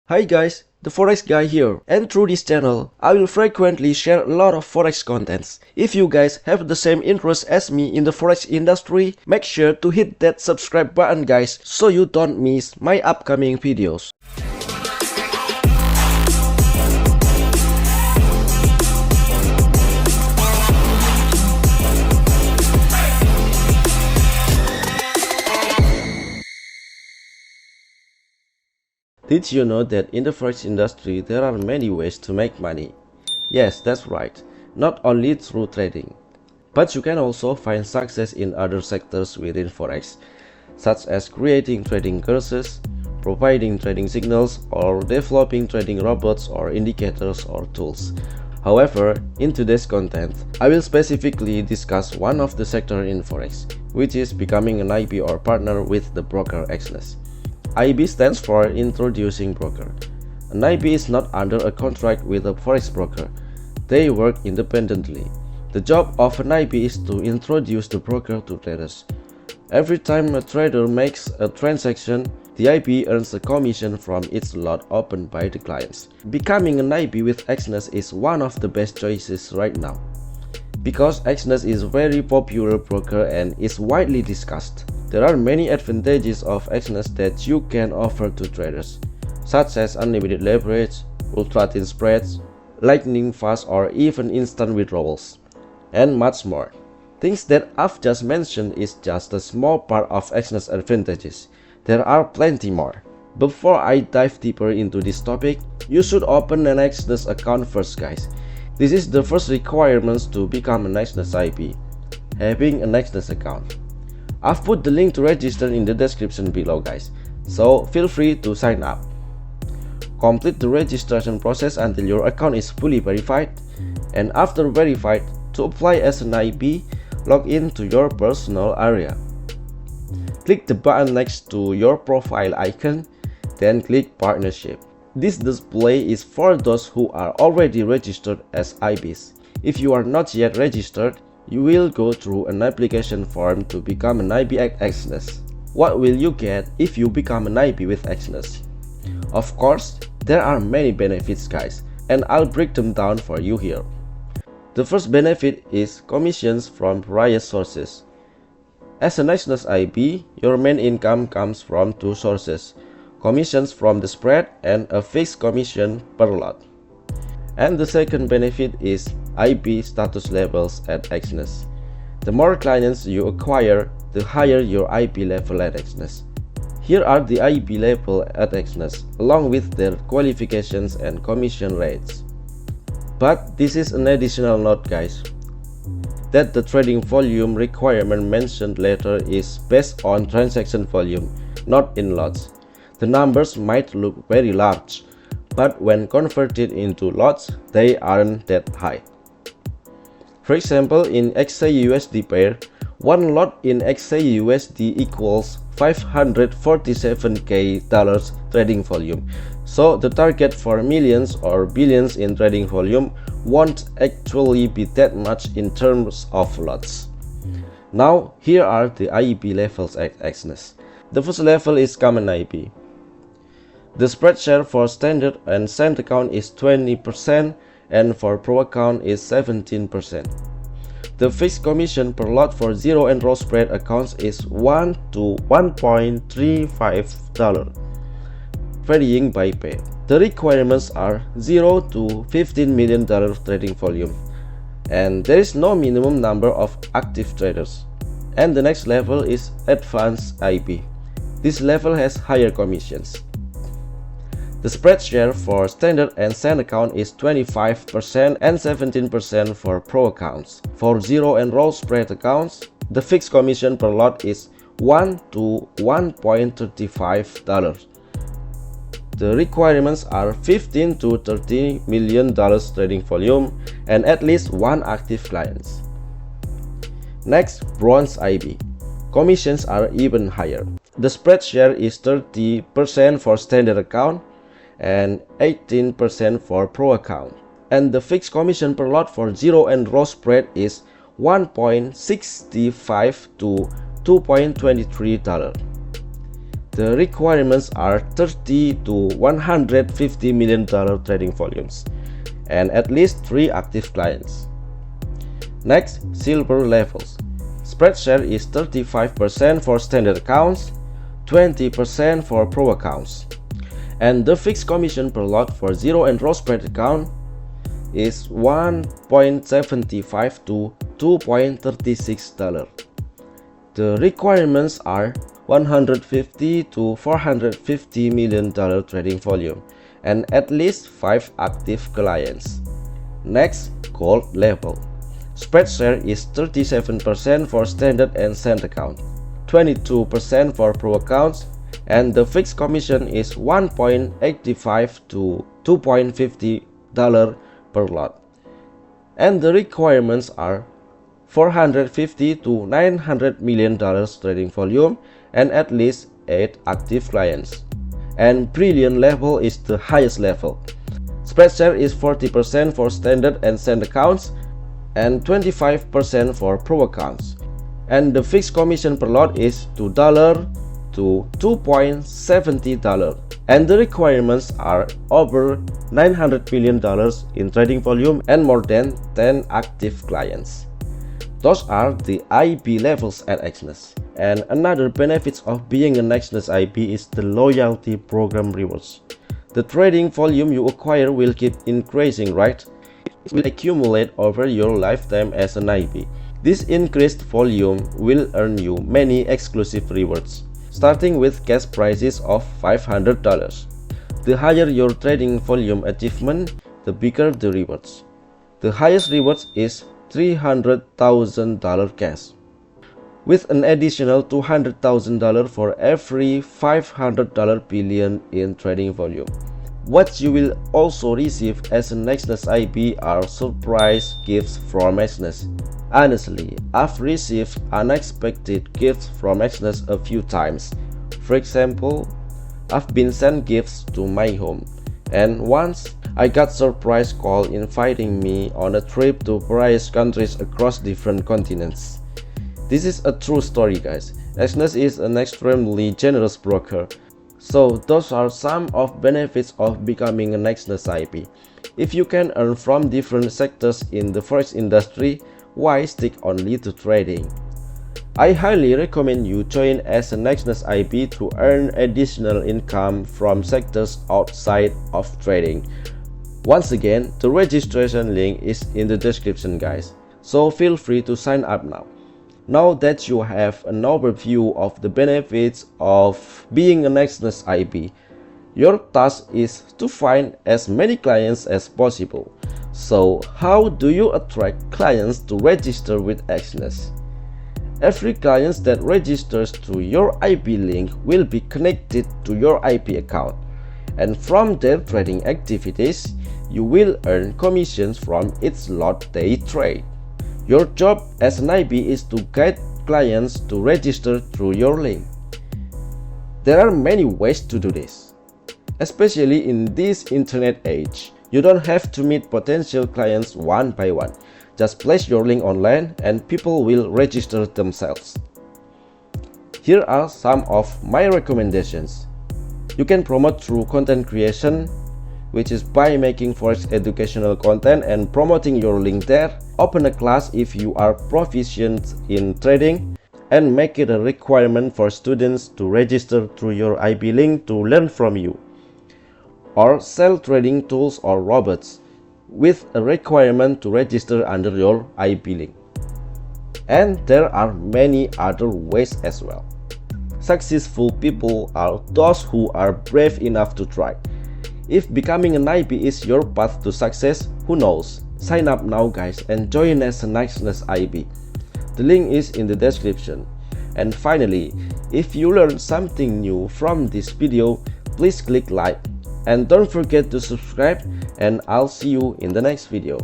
Hi guys, the Forex guy here, and through this channel, I will frequently share a lot of Forex contents. If you guys have the same interest as me in the Forex industry, make sure to hit that subscribe button guys, so you don't miss my upcoming videos. Did you know that in the Forex industry there are many ways to make money? Yes, that's right, not only through trading. But you can also find success in other sectors within Forex, such as creating trading courses, providing trading signals, or developing trading robots or indicators or tools. However, in today's content, I will specifically discuss one of the sectors in Forex, which is becoming an IB or partner with the broker Exness. IB stands for Introducing Broker. An IB is not under a contract with a Forex broker. They work independently. The job of an IB is to introduce the broker to traders. Every time a trader makes a transaction, the IB earns a commission from its lot opened by the clients. Becoming an IB with Exness is one of the best choices right now, because Exness is a very popular broker and is widely discussed. There are many advantages of Exness that you can offer to traders, such as unlimited leverage, ultra-thin spreads, lightning fast or even instant withdrawals, and much more. Things that I've just mentioned is just a small part of Exness advantages. There are plenty more. Before I dive deeper into this topic, you should open an Exness account first guys. This is the first requirement to become an Exness IB, having an Exness account. I've put the link to register in the description below guys, so feel free to sign up. Complete the registration process until your account is fully verified, and after verified, to apply as an IB, log in to your personal area. Click the button next to your profile icon, then click Partnership. This display is for those who are already registered as IBs. If you are not yet registered, you will go through an application form to become an IB at Exness. What will you get if you become an IB with Exness? Of course, there are many benefits guys, and I'll break them down for you here. The first benefit is commissions from various sources. As an Exness IB, your main income comes from two sources: commissions from the spread and a fixed commission per lot. And the second benefit is IB status levels at Exness. The more clients you acquire, the higher your IB level at Exness. Here are the IB level at Exness, along with their qualifications and commission rates. But this is an additional note guys, that the trading volume requirement mentioned later is based on transaction volume, not in lots. The numbers might look very large, but when converted into lots, they aren't that high. For example, in XAUSD pair, one lot in XAUSD equals $547k trading volume. So the target for millions or billions in trading volume won't actually be that much in terms of lots. Now, here are the IB levels at Exness. The first level is Common IB. The spread share for standard and cent account is 20%, and for pro account is 17%. The fixed commission per lot for zero and row spread accounts is $1 to $1.35, varying by pair. The requirements are 0 to $15 million trading volume, and there is no minimum number of active traders. And the next level is Advanced IB. This level has higher commissions. The spread share for standard and cent account is 25% and 17% for pro accounts. For zero and row spread accounts, the fixed commission per lot is $1 to $1.35. The requirements are 15 to $30 million trading volume and at least one active client. Next, Bronze IB. Commissions are even higher. The spread share is 30% for standard account and 18% for pro account, and the fixed commission per lot for zero and row spread is $1.65 to $2.23. The requirements are 30 to $150 million trading volumes and at least 3 active clients. Next, silver levels. Spread share is 35% for standard accounts, 20% for pro accounts. And the fixed commission per lot for zero and row spread account is $1.75 to $2.36. The requirements are 150 to $450 million trading volume and at least 5 active clients. Next, gold level. Spread share is 37% for standard and cent account, 22% for pro accounts, and the fixed commission is $1.85 to $2.50 per lot. And the requirements are 450 to $900 million trading volume and at least 8 active clients. And brilliant level is the highest level. Spread share is 40% for standard and cent accounts and 25% for pro accounts. And the fixed commission per lot is $2 to $2.70. And the requirements are over $900 million in trading volume and more than 10 active clients. Those are the IB levels at Exness. And another benefit of being an Exness IB is the loyalty program rewards. The trading volume you acquire will keep increasing, right? It will accumulate over your lifetime as an IB. This increased volume will earn you many exclusive rewards, starting with cash prizes of $500. The higher your trading volume achievement, the bigger the rewards. The highest rewards is $300,000 cash, with an additional $200,000 for every $500 billion in trading volume. What you will also receive as an Exness IB are surprise gifts from Exness. Honestly, I've received unexpected gifts from Exness a few times. For example, I've been sent gifts to my home, and once I got surprise call inviting me on a trip to various countries across different continents. This is a true story, guys. Exness is an extremely generous broker. So those are some of benefits of becoming an Exness IB. If you can earn from different sectors in the forex industry, why stick only to trading? I highly recommend you join as an Exness IB to earn additional income from sectors outside of trading. Once again, the registration link is in the description, guys. So feel free to sign up now. Now that you have an overview of the benefits of being an Exness IB, your task is to find as many clients as possible. So how do you attract clients to register with Exness? Every client that registers through your IB link will be connected to your IB account, and from their trading activities, you will earn commissions from each lot they trade. Your job as an IB is to guide clients to register through your link. There are many ways to do this. Especially in this internet age, you don't have to meet potential clients one by one. Just place your link online and people will register themselves. Here are some of my recommendations. You can promote through content creation, which is by making forex educational content and promoting your link there. Open a class if you are proficient in trading, and make it a requirement for students to register through your IB link to learn from you. Or sell trading tools or robots with a requirement to register under your IB link. And there are many other ways as well. Successful people are those who are brave enough to try. If becoming an IB is your path to success, who knows? Sign up now, guys, and join as an Exness IB. The link is in the description. And finally, if you learned something new from this video, please click like and don't forget to subscribe, and I'll see you in the next video.